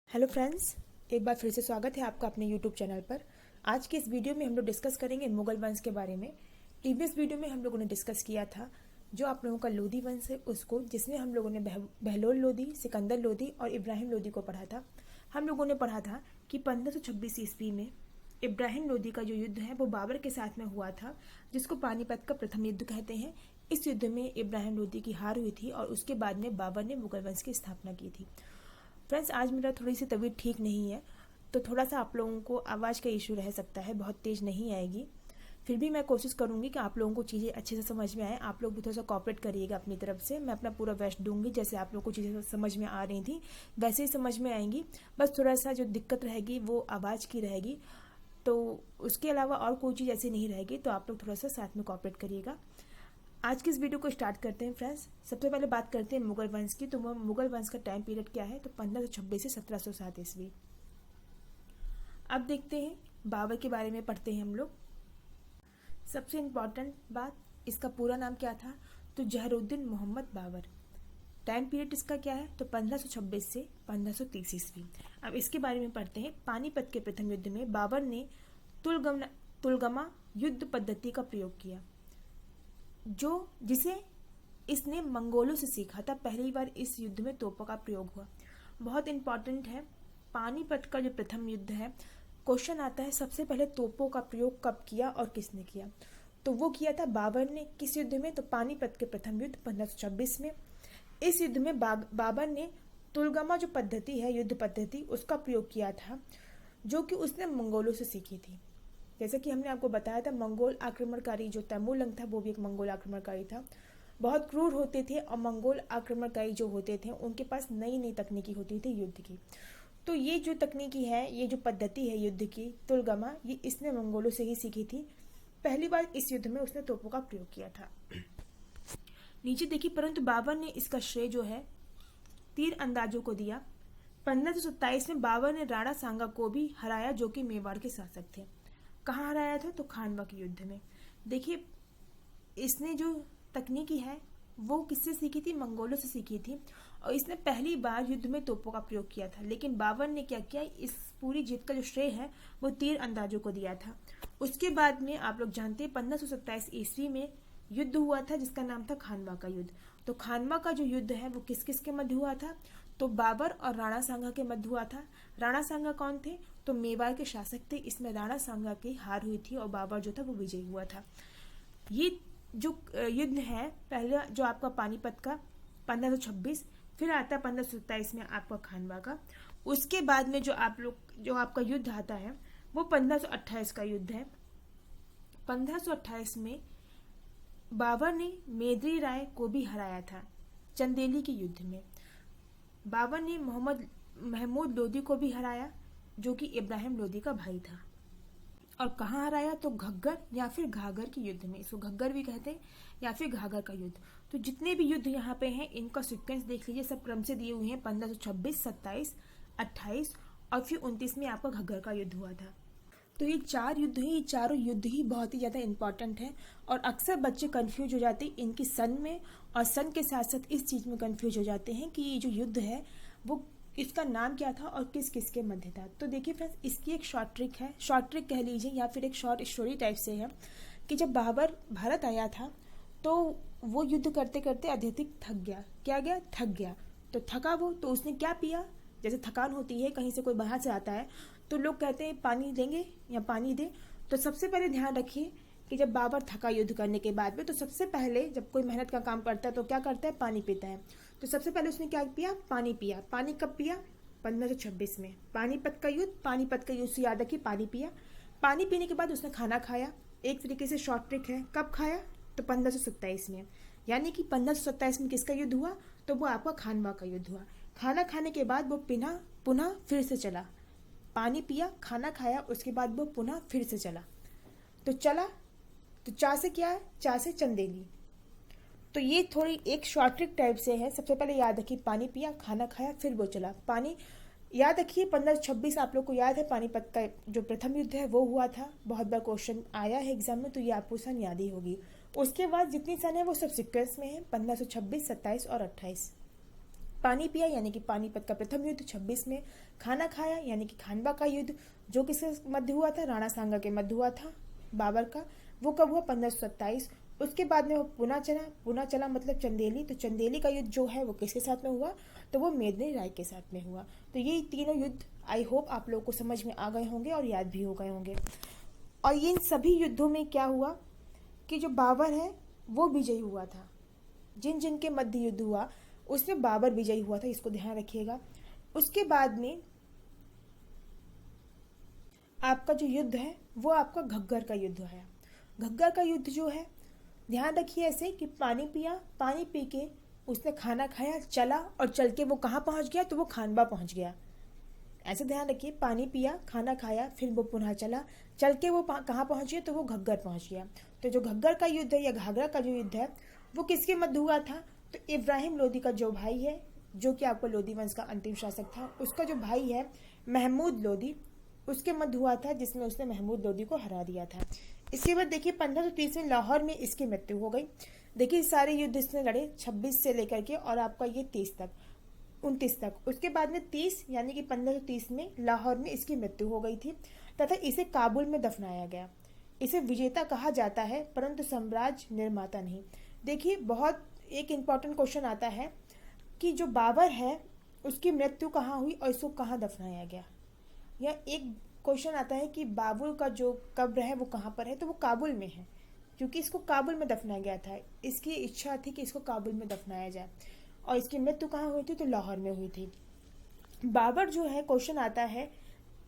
Hello friends, एक बार फिर से स्वागत है आपका अपने यूट्यूब चैनल पर। आज के इस वीडियो में हम लोग डिस्कस करेंगे मुगल वंश के बारे में। प्रीवियस वीडियो में हम लोगों ने डिस्कस किया था जो आप लोगों का लोधी वंश है उसको, जिसमें हम लोगों ने बहलोल लोधी, सिकंदर लोधी और इब्राहिम लोधी को पढ़ा था। हम लोगों ने पढ़ा था कि 1526 ईस्वी में इब्राहिम लोधी का जो युद्ध है वो बाबर के साथ में हुआ था, जिसको पानीपत का प्रथम युद्ध कहते हैं। इस युद्ध में इब्राहिम लोधी की हार हुई थी और उसके बाद में बाबर ने मुगल वंश की स्थापना की थी। फ्रेंड्स, आज मेरा थोड़ी सी तबीयत ठीक नहीं है, तो थोड़ा सा आप लोगों को आवाज़ का इशू रह सकता है, बहुत तेज़ नहीं आएगी। फिर भी मैं कोशिश करूंगी कि आप लोगों को चीज़ें अच्छे से समझ में आए। आप लोग भी थोड़ा सा कॉपरेट करिएगा अपनी तरफ से। मैं अपना पूरा बेस्ट दूंगी, जैसे आप लोगों को चीज़ें समझ में आ रही थी वैसे ही समझ में आएंगी। बस थोड़ा सा जो दिक्कत रहेगी वो आवाज़ की रहेगी, तो उसके अलावा और कोई चीज़ ऐसी नहीं रहेगी। तो आप लोग थोड़ा सा साथ में कॉपरेट करिएगा। आज की इस वीडियो को स्टार्ट करते हैं फ्रेंड्स। सबसे पहले बात करते हैं मुगल वंश की। तो मुगल वंश का टाइम पीरियड क्या है? तो 1526 से 1707 ईस्वी। अब देखते हैं बाबर के बारे में पढ़ते हैं हम लोग। सबसे इम्पोर्टेंट बात, इसका पूरा नाम क्या था? तो जहरुद्दीन मोहम्मद बाबर। टाइम पीरियड इसका क्या है? तो 1526 से 1530 ईस्वी। अब इसके बारे में पढ़ते हैं। पानीपत के प्रथम युद्ध में बाबर ने तुलगमा युद्ध पद्धति का प्रयोग किया, जिसे इसने मंगोलों से सीखा था। पहली बार इस युद्ध में तोपों का प्रयोग हुआ। बहुत इंपॉर्टेंट है, पानीपत का जो प्रथम युद्ध है, क्वेश्चन आता है सबसे पहले तोपों का प्रयोग कब किया और किसने किया? तो वो किया था बाबर ने। किस युद्ध में? तो पानीपत के प्रथम युद्ध 1526 में। इस युद्ध में बाबर ने तुलगमा जो पद्धति है, युद्ध पद्धति, उसका प्रयोग किया था, जो कि उसने मंगोलों से सीखी थी। जैसे कि हमने आपको बताया था, मंगोल आक्रमणकारी जो तैमूरलंग था वो भी एक मंगोल आक्रमणकारी था। बहुत क्रूर होते थे और मंगोल आक्रमणकारी जो होते थे उनके पास नई नई तकनीकी होती थी युद्ध की। तो ये जो तकनीकी है, ये जो पद्धति है युद्ध की, तुलगमा, ये इसने मंगोलों से ही सीखी थी। पहली बार इस युद्ध में उसने तोपों का प्रयोग किया था। नीचे देखिए, परंतु बाबर ने इसका श्रेय जो है तीर अंदाजों को दिया। 1527 में बाबर ने राणा सांगा को भी हराया, जो कि मेवाड़ के शासक थे। कहाँ हराया था? तो खानवा के युद्ध में। देखिए, इसने जो तकनीकी है वो किससे सीखी थी? मंगोलों से सीखी थी। और इसने पहली बार युद्ध में तोपों का प्रयोग किया था। लेकिन बाबर ने क्या किया, इस पूरी जीत का जो श्रेय है वो तीर अंदाजों को दिया था। उसके बाद में आप लोग जानते हैं 1527 ईस्वी में युद्ध हुआ था, जिसका नाम था खानवा का युद्ध। तो खानवा का जो युद्ध है वो किस किस के मध्य हुआ था? तो बाबर और राणा सांगा के मध्य हुआ था। राणा सांगा कौन थे? तो मेवाड़ के शासक थे। इसमें राणा सांगा की हार हुई थी और बाबर जो था वो विजयी हुआ था। ये जो युद्ध है, पहले जो आपका पानीपत का 1526, फिर आता है 1527 में आपका खानवा का। उसके बाद में जो आपका युद्ध आता है वो 1528 का युद्ध है। 1528 में बाबर ने मेदरी राय को भी हराया था चंदेली के युद्ध में। बाबर ने महमूद लोधी को भी हराया, जो कि इब्राहिम लोधी का भाई था। और कहाँ हराया? तो घग्गर या फिर घाघर के युद्ध में। इसको घग्गर भी कहते हैं या फिर घाघर का युद्ध। तो जितने भी युद्ध यहाँ पे हैं इनका सीक्वेंस देख लीजिए, सब क्रम से दिए हुए हैं। 1526, 27, 28 और फिर 29 में आपका घग्गर का युद्ध हुआ था। तो ये चार युद्ध हैं, ये चारों युद्ध ही बहुत ही ज़्यादा इंपॉर्टेंट है। और अक्सर बच्चे कंफ्यूज हो जाते हैं इनकी सन में, और सन के साथ साथ इस चीज़ में कंफ्यूज हो जाते हैं कि ये जो युद्ध है वो इसका नाम क्या था और किस किस के मध्य था। तो देखिए फ्रेंड्स, इसकी एक शॉर्ट ट्रिक है, शॉर्ट ट्रिक कह लीजिए या फिर एक शॉर्ट स्टोरी टाइप से है कि जब बाबर भारत आया था तो वो युद्ध करते करते अत्यधिक थक गया। क्या गया? थक गया। तो थका वो, तो उसने क्या पिया? जैसे थकान होती है, कहीं से कोई बाहर से आता है तो लोग कहते हैं पानी देंगे या पानी दे। तो सबसे पहले ध्यान रखिए कि जब बाबर थका युद्ध करने के बाद में, तो सबसे पहले जब कोई मेहनत का काम करता है तो क्या करता है? पानी पीता है। तो सबसे पहले उसने क्या पिया? पानी पिया। पानी कब पिया? 1526 में। पानीपत का युद्ध, पानीपत का युद्ध से याद रखिए, पानी पिया। पानी पीने के बाद उसने खाना खाया। एक तरीके से शॉर्ट ट्रिक है, कब खाया? तो 1527 में। यानी कि 1527 में किसका युद्ध हुआ? तो वो आपका खानवा का युद्ध हुआ। खाना खाने के बाद वो पुनः फिर से चला। पानी पिया, खाना खाया, उसके बाद वो पुनः फिर से चला। तो चला तो चा से क्या है? चा से चंदेली। तो ये थोड़ी एक शॉर्ट ट्रिक टाइप से है। सबसे पहले याद रखिए, पानी पिया, खाना खाया, फिर वो चला। पानी याद रखिए, 1526 आप लोग को याद है पानीपत का जो प्रथम युद्ध है वो हुआ था। बहुत बार क्वेश्चन आया है एग्जाम में, तो ये आपको सन याद ही होगी। उसके बाद जितनी सन है वो सब सीक्वेंस में है, 1526, 27 और 28। पानी पिया यानी कि पानीपत का प्रथम युद्ध 26 में। खाना खाया यानी कि खानवा का युद्ध जो किसके मध्य हुआ था, राणा सांगा के मध्य हुआ था बाबर का, वो कब हुआ, 1527। उसके बाद में वो पुना चला मतलब चंदेली, तो चंदेली का युद्ध जो है वो किसके साथ में हुआ, तो वो मेदिनी राय के साथ में हुआ। तो ये तीनों युद्ध आई होप आप लोगों को समझ में आ गए होंगे और याद भी हो गए होंगे। और इन सभी युद्धों में क्या हुआ कि जो बाबर है वो विजयी हुआ था। जिन जिन के मध्य युद्ध हुआ उसमें बाबर विजयी हुआ था, इसको ध्यान रखिएगा। उसके बाद में आपका जो युद्ध है वो आपका घग्गर का युद्ध है। घग्गर का युद्ध जो है ध्यान रखिए ऐसे कि पानी पिया, पानी पी के उसने खाना खाया, चला और चल के वो कहाँ पहुंच गया, तो वो खानवा पहुंच गया। ऐसे ध्यान रखिए, पानी पिया, खाना खाया, फिर वो पुनः चला, चल के वो कहाँ पहुंच गया, तो वो घग्गर पहुंच गया। तो जो घग्गर का युद्ध है या घाघरा का जो युद्ध है वो किसके मध्य हुआ था, तो इब्राहिम लोदी का जो भाई है, जो कि आपका लोदी वंश का अंतिम शासक था, उसका जो भाई है महमूद लोदी, उसके मध्य हुआ था, जिसमें उसने महमूद लोदी को हरा दिया था। इसके बाद देखिए 1530 में लाहौर में इसकी मृत्यु हो गई। देखिए सारे युद्ध इसने लड़े 26 से लेकर के और आपका ये 30 तक, 29 तक। उसके बाद में 30 यानी कि 1530 में लाहौर में इसकी मृत्यु हो गई थी तथा इसे काबुल में दफनाया गया। इसे विजेता कहा जाता है परंतु साम्राज्य निर्माता नहीं। देखिए बहुत एक इम्पॉर्टेंट क्वेश्चन आता है कि जो बाबर है उसकी मृत्यु कहाँ हुई और इसको कहाँ दफनाया गया, या एक क्वेश्चन आता है कि बाबर का जो कब्र है वो कहाँ पर है, तो वो काबुल में है क्योंकि इसको काबुल में दफनाया गया था। इसकी इच्छा थी कि इसको काबुल में दफनाया जाए। और इसकी मृत्यु कहाँ हुई थी, तो लाहौर में हुई थी। बाबर जो है, क्वेश्चन आता है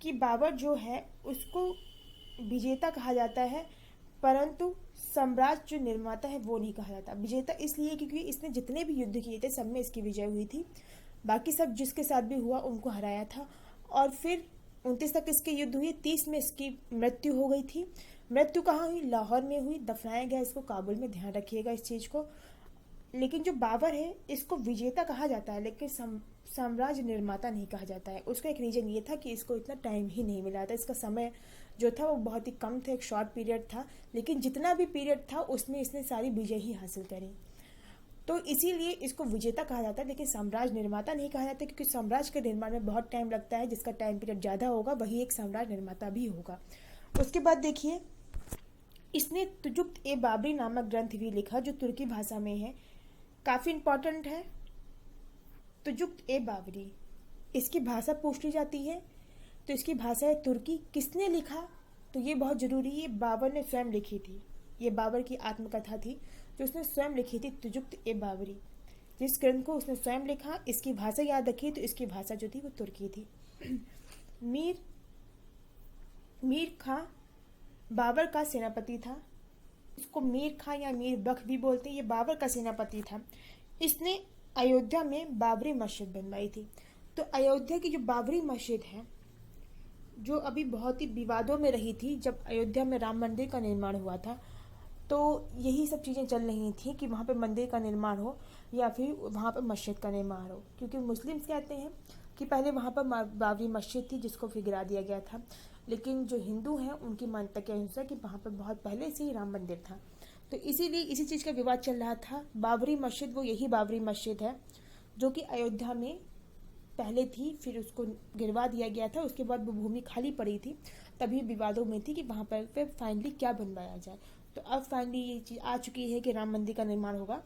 कि बाबर जो है उसको विजेता कहा जाता है परंतु साम्राज्य जो निर्माता है वो नहीं कहा जाता। विजेता इसलिए क्योंकि इसने जितने भी युद्ध किए थे सब में इसकी विजय हुई थी, बाकी सब जिसके साथ भी हुआ उनको हराया था। और फिर 29 तक इसके युद्ध हुए, 30 में इसकी मृत्यु हो गई थी। मृत्यु कहाँ हुई, लाहौर में हुई, दफनाया गया इसको काबुल में, ध्यान रखिएगा इस चीज़ को। लेकिन जो बाबर है इसको विजेता कहा जाता है लेकिन साम्राज्य निर्माता नहीं कहा जाता है। उसका एक रीजन ये था कि इसको इतना टाइम ही नहीं मिला था, इसका समय जो था वो बहुत ही कम था, एक शॉर्ट पीरियड था, लेकिन जितना भी पीरियड था उसमें इसने सारी विजय ही हासिल करी। तो इसीलिए इसको विजेता कहा जाता है लेकिन साम्राज्य निर्माता नहीं कहा जाता, क्योंकि साम्राज्य के निर्माण में बहुत टाइम लगता है, जिसका टाइम पीरियड ज़्यादा होगा वही एक साम्राज्य निर्माता भी होगा। उसके बाद देखिए इसने तुजुक्त ए बाबरी नामक ग्रंथ भी लिखा जो तुर्की भाषा में है, काफ़ी इंपॉर्टेंट है। तुजुक्त ए बाबरी, इसकी भाषा पूछ ली जाती है तो इसकी भाषा है तुर्की। किसने लिखा, तो ये बहुत ज़रूरी है, बाबर ने स्वयं लिखी थी। ये बाबर की आत्मकथा थी जो उसने स्वयं लिखी थी, तुजुक्त ए बाबरी। जिस ग्रंथ को उसने स्वयं लिखा, इसकी भाषा याद रखी तो इसकी भाषा जो थी वो तुर्की थी। मीर खां बाबर का सेनापति था। इसको मीर खां या मीर बख भी बोलते हैं, ये बाबर का सेनापति था। इसने अयोध्या में बाबरी मस्जिद बनवाई थी। तो अयोध्या की जो बाबरी मस्जिद है जो अभी बहुत ही विवादों में रही थी, जब अयोध्या में राम मंदिर का निर्माण हुआ था तो यही सब चीज़ें चल रही थी कि वहाँ पे मंदिर का निर्माण हो या फिर वहाँ पे मस्जिद का निर्माण हो, क्योंकि मुस्लिम्स कहते हैं कि पहले वहाँ पर बाबरी मस्जिद थी जिसको फिर गिरा दिया गया था, लेकिन जो हिंदू हैं उनकी मान्यता के अनुसार कि वहाँ पर बहुत पहले से ही राम मंदिर था। तो इसीलिए इसी चीज़ का विवाद चल रहा था। बाबरी मस्जिद वो यही बाबरी मस्जिद है जो कि अयोध्या में पहले थी, फिर उसको गिरवा दिया गया था, उसके बाद वो भूमि खाली पड़ी थी, तभी विवादों में थी कि वहाँ पर फाइनली क्या बनवाया जाए। तो अब फाइनली ये चीज़ आ चुकी है कि राम मंदिर का निर्माण होगा।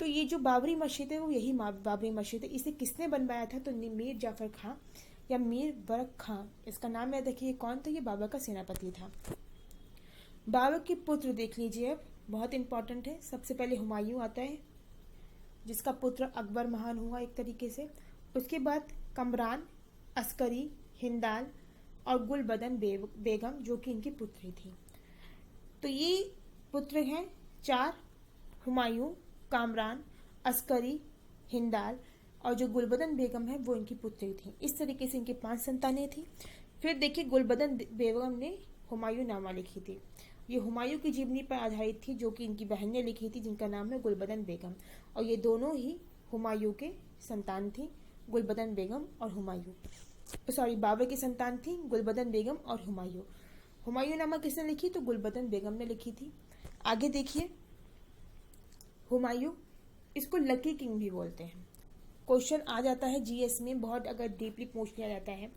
तो ये जो बाबरी मस्जिद है वो यही बाबरी मस्जिद है। इसे किसने बनवाया था, तो मीर जाफर खां या मीर बरक खां, इसका नाम याद रखिए कौन था, ये बाबर का सेनापति था। बाबर के पुत्र देख लीजिए, अब बहुत इंपॉर्टेंट है। सबसे पहले हुमायूं आता है जिसका पुत्र अकबर महान हुआ एक तरीके से। उसके बाद कमरान, अस्करी, हिंदाल और गुलबदन बेगम जो कि इनकी पुत्री थी। तो ये पुत्र हैं 4, हुमायूं, कामरान, अस्करी, हिंदाल और जो गुलबदन बेगम है वो इनकी पुत्री थी। इस तरीके से इनकी 5 संतानें थी। फिर देखिए गुलबदन बेगम ने हुमायूं नामा लिखी थी। ये हुमायूं की जीवनी पर आधारित थी जो कि इनकी बहन ने लिखी थी, जिनका नाम है गुलबदन बेगम, और ये दोनों ही हुमायूं के संतान थी, गुलबदन बेगम और हुमायूं। बाबर की संतान थी गुलबदन बेगम और हुमायूं। हुमायूं नामा किसने लिखी, तो गुलबदन बेगम ने लिखी थी। आगे देखिए हुमायूं, इसको लकी किंग भी बोलते हैं। क्वेश्चन आ जाता है जीएस में, बहुत अगर डीपली पूछ लिया जाता है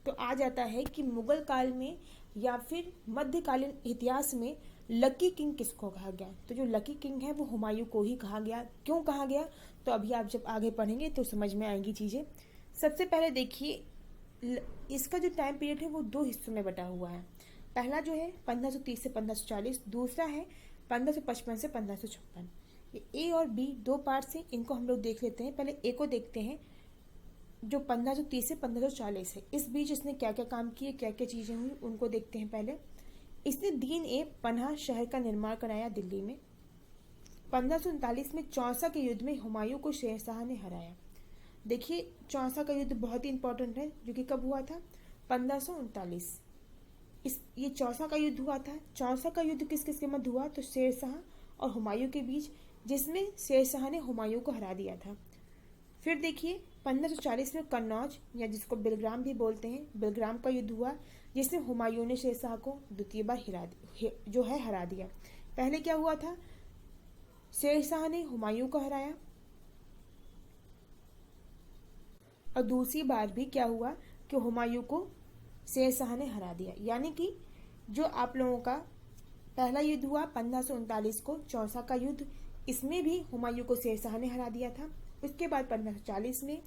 तो आ जाता है कि मुगल काल में या फिर मध्यकालीन इतिहास में लकी किंग किसको कहा गया। तो जो लकी किंग है वो हुमायूं को ही कहा गया। क्यों कहा गया, तो अभी आप जब आगे पढ़ेंगे तो समझ में आएंगी चीज़ें। सबसे पहले देखिए, इसका जो टाइम पीरियड है वो दो हिस्सों में बटा हुआ है। पहला जो है 1530 से 1540, दूसरा है 1555 से 1556। ये ए और बी दो पार्ट से, इनको हम लोग देख लेते हैं। पहले ए को देखते हैं जो 1530 से 1540 है। इस बीच इसने क्या क्या काम किए, क्या क्या चीज़ें हुई, उनको देखते हैं। पहले इसने दीन ए पनाह शहर का निर्माण कराया दिल्ली में। 1539 में चौसा के युद्ध में हुमायूं को शेरशाह ने हराया। देखिए चौसा का युद्ध बहुत ही इंपॉर्टेंट है, जो कि कब हुआ था, 1539। ये चौसा का युद्ध हुआ था। चौसा का युद्ध किस किस के मध्य हुआ, तो शेरशाह और हुमायूं के बीच, जिसमें शेरशाह ने हुमायूं को हरा दिया था। फिर देखिए 1540 में कन्नौज, या जिसको बिलग्राम भी बोलते हैं, बिलग्राम का युद्ध हुआ, जिसमें हुमायूं ने शेरशाह को द्वितीय बार हरा दिया। पहले क्या हुआ था, शेरशाह ने हुमायूं को हराया, और दूसरी बार भी क्या हुआ कि हुमायूं को शेरशाह ने हरा दिया। यानी कि जो आप लोगों का पहला युद्ध हुआ 1539 को, चौसा का युद्ध, इसमें भी हुमायूं को शेरशाह ने हरा दिया था। उसके बाद 1540 में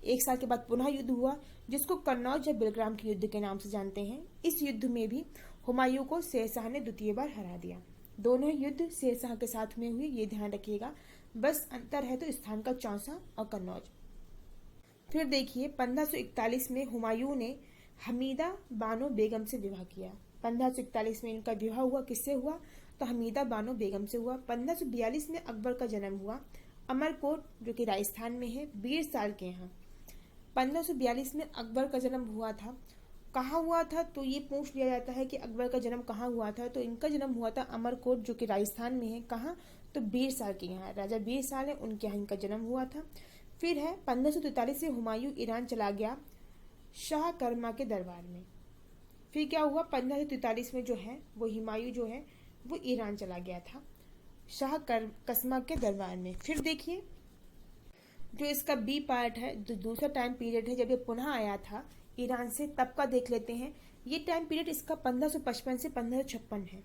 एक साल के बाद पुनः युद्ध हुआ, जिसको कन्नौज या बिलग्राम के युद्ध के नाम से जानते हैं। इस युद्ध में भी हुमायूं को शेरशाह ने द्वितीय बार हरा दिया। दोनों युद्ध शेरशाह के साथ में हुए, ये ध्यान रखिएगा। बस अंतर है तो स्थान का, चौसा और कन्नौज। फिर देखिए 1541 में हुमायूं ने हमीदा बानो बेगम से विवाह किया। 1541 में इनका विवाह हुआ, किससे हुआ, तो हमीदा बानो बेगम से हुआ। 1542 में अकबर का जन्म हुआ अमरकोट, जो कि राजस्थान में है, 20 साल के यहाँ। 1542 में अकबर का जन्म हुआ था। कहाँ हुआ था, तो ये पूछ लिया जाता है कि अकबर का जन्म कहाँ हुआ था। तो इनका जन्म हुआ था अमरकोट, जो कि राजस्थान में है। कहाँ, तो 20 साल के यहाँ, राजा 20 साल है, उनके यहाँ इनका जन्म हुआ था। फिर है 1543 से हुमायूं ईरान चला गया शाह करमा के दरबार में। फिर क्या हुआ, 1543 में जो है वो हुमायूं जो है वो ईरान चला गया था शाह कस्मा के दरबार में। फिर देखिए जो इसका बी पार्ट है, जो दूसरा टाइम पीरियड है जब ये पुनः आया था ईरान से, तब का देख लेते हैं। ये टाइम पीरियड इसका 1555 से 1556 है,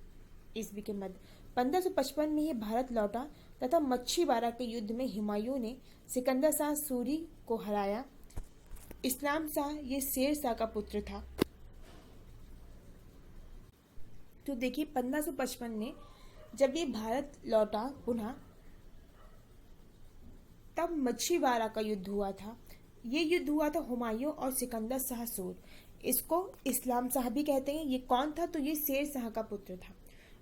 ईस्वी के मध्य। 1555 में ये भारत लौटा तथा मच्छीबारा के युद्ध में हुमायूं ने सिकंदर शाह सूरी को हराया। इस्लाम शाह ये शेर शाह का पुत्र था। तो देखिए 1555 में जब ये भारत लौटा पुनः, तब मच्छीबारा का युद्ध हुआ था। ये युद्ध हुआ था हुमायूं और सिकंदर शाह सूर। इसको इस्लाम शाह भी कहते हैं। ये कौन था, तो ये शेर शाह का पुत्र था।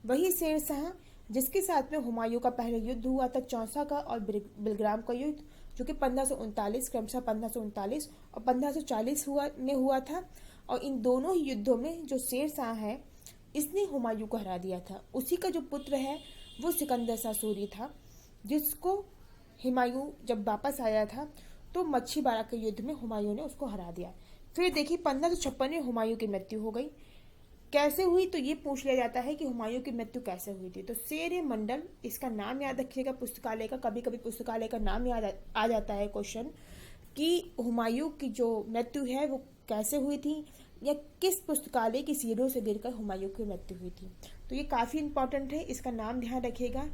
वही शेर शाह जिसके साथ में हुमायूं का पहले युद्ध हुआ था, चौसा का और बिलग्राम का युद्ध, जो कि 1539 क्रमशः 1539 और 1540 में हुआ था। और इन दोनों ही युद्धों में जो शेर शाह है इसने हुमायूं को हरा दिया था। उसी का जो पुत्र है वो सिकंदर शाह सूरी था, जिसको हुमायूं जब वापस आया था तो मच्छीबारा के युद्ध में हुमायूं ने उसको हरा दिया। फिर देखिए 1556 में हुमायूं की मृत्यु हो गई। कैसे हुई, तो ये पूछ लिया जाता है कि हुमायूं की मृत्यु कैसे हुई थी। तो शेर मंडल, इसका नाम याद रखिएगा पुस्तकालय का, कभी कभी पुस्तकालय का नाम याद आ जाता है क्वेश्चन, कि हुमायूं की जो मृत्यु है वो कैसे हुई थी, या किस पुस्तकालय की सीढ़ियों से गिरकर हुमायूं की मृत्यु हुई थी। तो ये काफ़ी इंपॉर्टेंट है, इसका नाम ध्यान रखिएगा।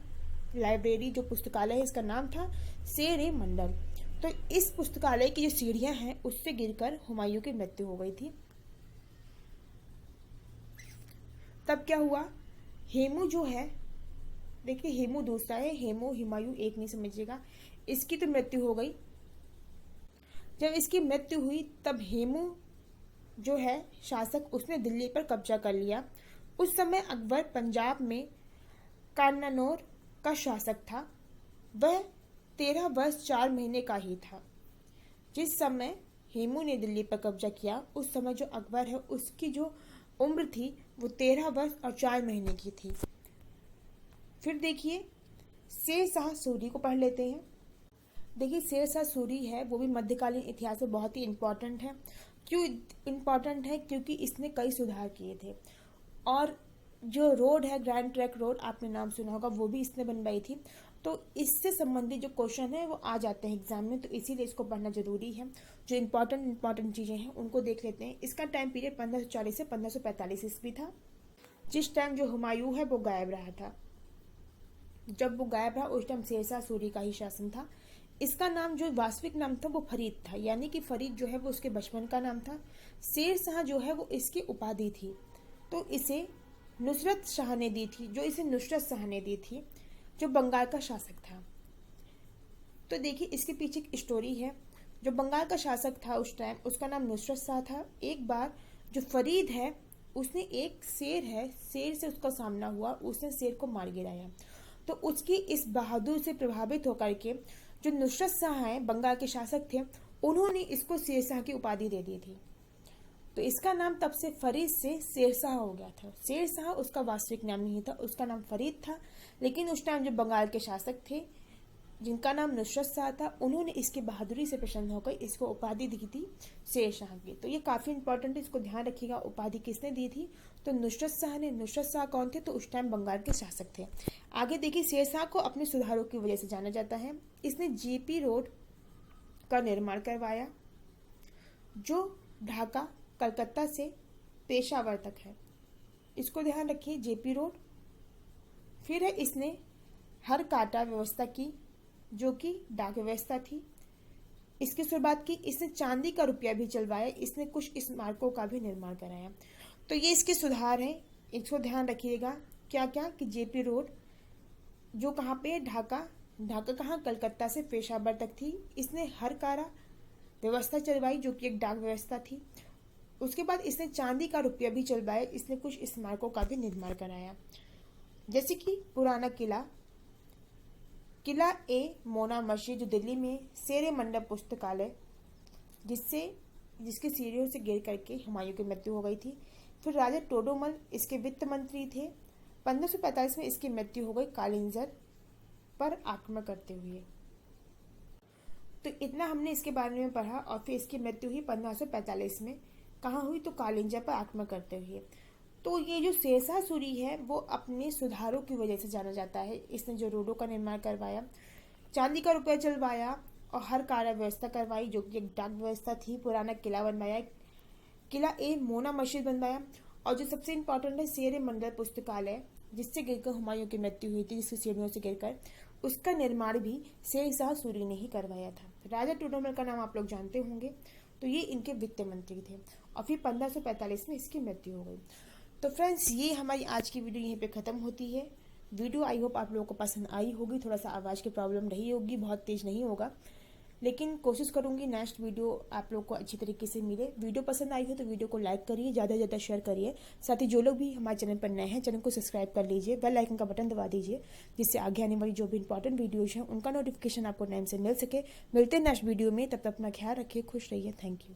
लाइब्रेरी जो पुस्तकालय है इसका नाम था शेर मंडल। तो इस पुस्तकालय की जो सीढ़ियां हैं उससे गिरकर हुमायूं की मृत्यु हो गई थी। तब क्या हुआ, हेमू जो है, देखिए हेमू दूसरा है, हेमू हुमायूं एक नहीं समझिएगा। इसकी तो मृत्यु हो गई। जब इसकी मृत्यु हुई तब हेमू जो है शासक, उसने दिल्ली पर कब्जा कर लिया। उस समय अकबर पंजाब में कान्नानौर का शासक था। वह 13 वर्ष 4 महीने का ही था। जिस समय हेमू ने दिल्ली पर कब्जा किया, उस समय जो अकबर है उसकी जो उम्र थी वो 13 वर्ष और 4 महीने की थी। फिर देखिए शेर शाह सूरी को पढ़ लेते हैं। देखिए शेर शाह सूरी है वो भी मध्यकालीन इतिहास में बहुत ही इम्पोर्टेंट है। क्यों इम्पोर्टेंट है, क्योंकि इसने कई सुधार किए थे। और जो रोड है ग्रैंड ट्रैंक रोड, आपने नाम सुना होगा, वो भी इसने बनवाई थी। तो इससे संबंधित जो क्वेश्चन है वो आ जाते हैं एग्जाम में, तो इसीलिए इसको पढ़ना जरूरी है। जो इंपॉर्टेंट चीज़ें हैं उनको देख लेते हैं। इसका टाइम पीरियड 1540 से 1545 ईस्वी था, जिस टाइम जो हुमायूं है वो गायब रहा था। जब वो गायब रहा उस टाइम शेरशाह सूरी का ही शासन था। इसका नाम जो वास्तविक नाम था वो फरीद था, यानी कि फरीद जो है वो उसके बचपन का नाम था। शेरशाह जो है वो इसकी उपाधि थी, तो इसे नुसरत शाह ने दी थी, जो इसे नुसरत शाह ने दी थी, जो बंगाल का शासक था। तो देखिए इसके पीछे एक स्टोरी है। जो बंगाल का शासक था उस टाइम, उसका नाम नुसरत शाह था। एक बार जो फरीद है उसने एक शेर से उसका सामना हुआ, उसने शेर को मार गिराया। तो उसकी इस बहादुर से प्रभावित होकर के जो नुसरत शाह हैं, बंगाल के शासक थे, उन्होंने इसको शेरशाह की उपाधि दे दी थी। तो इसका नाम तब से फरीद से शेरशाह हो गया था। शेरशाह उसका वास्तविक नाम नहीं था, उसका नाम फरीद था। लेकिन उस टाइम जो बंगाल के शासक थे जिनका नाम नुसरत शाह था, उन्होंने इसकी बहादुरी से प्रसन्न होकर इसको उपाधि दी थी शेरशाह की। तो ये काफी इंपॉर्टेंट है, इसको ध्यान रखिएगा। उपाधि किसने दी थी? तो नुसरत शाह ने। नुसरत शाह कौन थे? तो उस टाइम बंगाल के शासक थे। आगे देखिए, शेरशाह को अपने सुधारों की वजह से जाना जाता है। इसने जेपी रोड का निर्माण करवाया, जो ढाका कलकत्ता से पेशावर तक है। इसको ध्यान रखिए, जेपी रोड। फिर है इसने हर काटा व्यवस्था की, जो कि डाक व्यवस्था थी। इसकी शुरुआत की। इसने चांदी का रुपया भी चलवाया। इसने कुछ स्मारकों का भी निर्माण कराया। तो ये इसके सुधार हैं, इसको ध्यान रखिएगा। क्या क्या कि जेपी रोड जो कहाँ पे? ढाका कहाँ? कलकत्ता से पेशावर तक थी। इसने हर कारा व्यवस्था चलवाई, जो कि एक डाक व्यवस्था थी। उसके बाद इसने चांदी का रुपया भी चलवाया। इसने कुछ स्मारकों का भी निर्माण कराया, जैसे कि पुराना किला ए मोना मस्जिद जो दिल्ली में, शेर मंडप पुस्तकालय जिसकी सीढ़ियों से गिर करके हुमायूं की मृत्यु हो गई थी। फिर राजा टोडरमल इसके वित्त मंत्री थे। 1545 में इसकी मृत्यु हो गई कालिंजर पर आक्रमण करते हुए। तो इतना हमने इसके बारे में पढ़ा। और फिर इसकी मृत्यु हुई 1545 में। कहाँ हुई? तो कालिंजर पर आक्रमण करते हुए। तो ये जो शेरशाह सूरी है वो अपने सुधारों की वजह से जाना जाता है। इसने जो रोडों का निर्माण करवाया, चांदी का रुपया चलवाया और हर कार्य व्यवस्था करवाई, जो कि एक डाक व्यवस्था थी। पुराना किला बनवाया, किला ए मोना मस्जिद बनवाया। और जो सबसे इम्पोर्टेंट है, शेर मंडल पुस्तकालय जिससे गिरकर हुमायूं की मृत्यु हुई थी, जिसकी सीढ़ियों से गिरकर, उसका निर्माण भी शेरशाह सूरी ने ही करवाया था। राजा टोडरमल का नाम आप लोग जानते होंगे। तो ये इनके वित्त मंत्री थे। और फिर 1545 में इसकी मृत्यु हो गई। तो फ्रेंड्स, ये हमारी आज की वीडियो यहीं पे ख़त्म होती है। वीडियो आई होप आप लोगों को पसंद आई होगी। थोड़ा सा आवाज़ की प्रॉब्लम रही होगी, बहुत तेज़ नहीं होगा, लेकिन कोशिश करूंगी नेक्स्ट वीडियो आप लोग को अच्छी तरीके से मिले। वीडियो पसंद आई हो तो वीडियो को लाइक करिए, ज़्यादा से ज़्यादा शेयर करिए। साथ ही जो लोग भी हमारे चैनल पर नए हैं, चैनल को सब्सक्राइब कर लीजिए, बेल आइकन का बटन दबा दीजिए, जिससे आगे आने वाली जो भी इंपॉर्टेंट वीडियोज हैं उनका नोटिफिकेशन आपको टाइम से मिल सके। मिलते हैं नेक्स्ट वीडियो में, तब तक अपना ख्याल रखिए, खुश रहिए। Thank you.